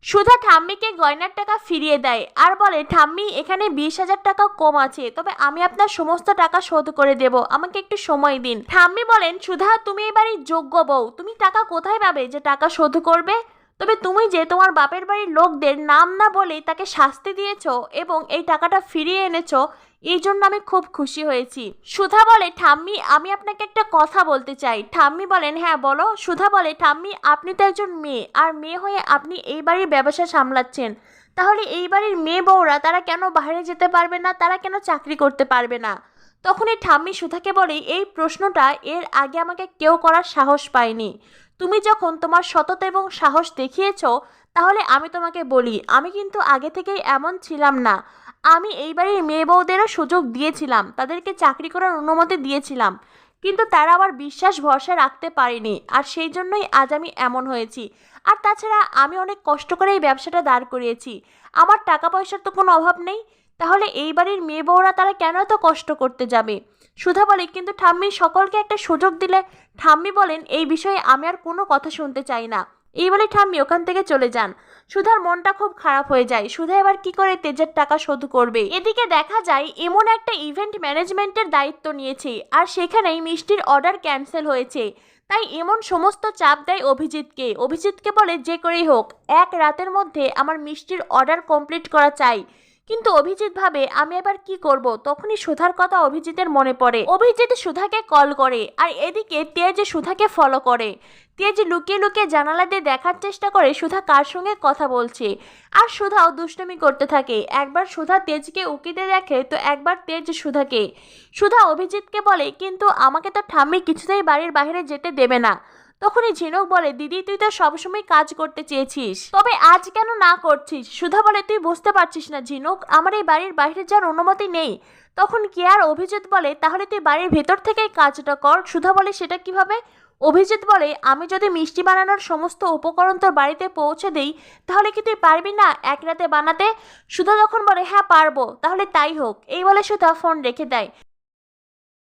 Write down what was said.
সুধা ঠাম্মিকে গয়নার টাকা ফিরিয়ে দেয় আর বলে, ঠাম্মি এখানে 20,000 টাকা কম আছে, তবে আমি আপনার সমস্ত টাকা শোধ করে দেব, আমাকে একটু সময় দিন। ঠাম্মি বলেন, সুধা তুমি এই বাড়ির যোগ্য বউ, তুমি টাকা কোথায় পাবে যে টাকা শোধ করবে? তবে তুমি যে তোমার বাপের বাড়ির লোকদের নাম না বলে তাকে শাস্তি দিয়েছো এবং এই টাকাটা ফিরিয়ে এনেছো, এই জন্য আমি খুব খুশি হয়েছি। সুধা বলে, ঠাম্মি আমি আপনাকে একটা কথা বলতে চাই। ঠাম্মি বলেন, হ্যাঁ বলো। সুধা বলে, ঠাম্মি আপনি তো একজন মেয়ে, আর মেয়ে হয়ে আপনি এই বাড়ির ব্যবসা সামলাচ্ছেন, তাহলে এই বাড়ির মেয়ে বউরা তারা কেন বাইরে যেতে পারবে না, তারা কেন চাকরি করতে পারবে না? তখনই ঠাম্মি সুধাকে বলে, এই প্রশ্নটা এর আগে আমাকে কেউ করার সাহস পায়নি। তুমি যখন তোমার সততা এবং সাহস দেখিয়েছো, তাহলে আমি তোমাকে বলি, আমি কিন্তু আগে থেকেই এমন ছিলাম না। আমি এই বাড়ির মেয়ে বউদেরও সুযোগ দিয়েছিলাম, তাদেরকে চাকরি করার অনুমতি দিয়েছিলাম, কিন্তু তারা আবার বিশ্বাস ভরসা রাখতে পারেনি, আর সেই জন্যই আজ আমি এমন হয়েছি। আর তাছাড়া আমি অনেক কষ্ট করে এই ব্যবসাটা দাঁড় করিয়েছি, আমার টাকা পয়সার তো কোনো অভাব নেই, তাহলে এই বাড়ির মেয়ে বউরা তারা কেন এত কষ্ট করতে যাবে? সুধা বলে, কিন্তু ঠাম্মি সকলকে একটা সুযোগ দিলে। ঠাম্মি বলেন, এই বিষয়ে আমি আর কোনো কথা শুনতে চাই না। এই বলে ঠাম্মি ওখান থেকে চলে যান। সুধার মনটা খুব খারাপ হয়ে যায়। সুধা এবার কি করে তেজের টাকা শোধ করবে? এদিকে দেখা যায় এমন একটা ইভেন্ট ম্যানেজমেন্টের দায়িত্ব নিয়েছে, আর সেখানেই মিষ্টির অর্ডার ক্যান্সেল হয়েছে। তাই এমন সমস্ত চাপ দেয় অভিজিৎকে। অভিজিৎকে বলে, যে করেই হোক এক রাতের মধ্যে আমার মিষ্টির অর্ডার কমপ্লিট করা চাই। কিন্তু অভিজিৎ ভাবে, আমি এবার কি করব? তখনই সুধার কথা অভিজিতের মনে পড়ে। অভিজিৎ সুধাকে কল করে, আর এদিকে তেজ সুধাকে ফলো করে। তেজ লুকিয়ে লুকিয়ে জানালা দিয়ে দেখার চেষ্টা করে সুধা কার সঙ্গে কথা বলছে, আর সুধাও দুষ্টুমি করতে থাকে। একবার সুধা তেজকে উকিতে দেখে, তো একবার তেজ সুধাকে। সুধা অভিজিৎকে বলে, কিন্তু আমাকে তো ঠাম্মি কিছুতেই বাড়ির বাইরে যেতে দেবে না। তখনই ঝিনুক বলে, দিদি তুই তো সবসময় কাজ করতে চেয়েছিস, তবে আজ কেন না করছিস? সুধা বলে, তুই বুঝতে পারছিস না ঝিনুক, আমার এই বাড়ির বাইরে যাওয়ার অনুমতি নেই। তখন কেয়ার অভিজিৎ বলে, তাহলে তুই বাড়ির ভেতর থেকেই কাজটা কর। সুধা বলে, সেটা কিভাবে? অভিজিৎ বলে, আমি যদি মিষ্টি বানানোর সমস্ত উপকরণ তোর বাড়িতে পৌঁছে দেই, তাহলে কি তুই পারবি না এক রাতে বানাতে? সুধা তখন বলে, হ্যাঁ পারবো, তাহলে তাই হোক। এই বলে সুধা ফোন রেখে দেয়।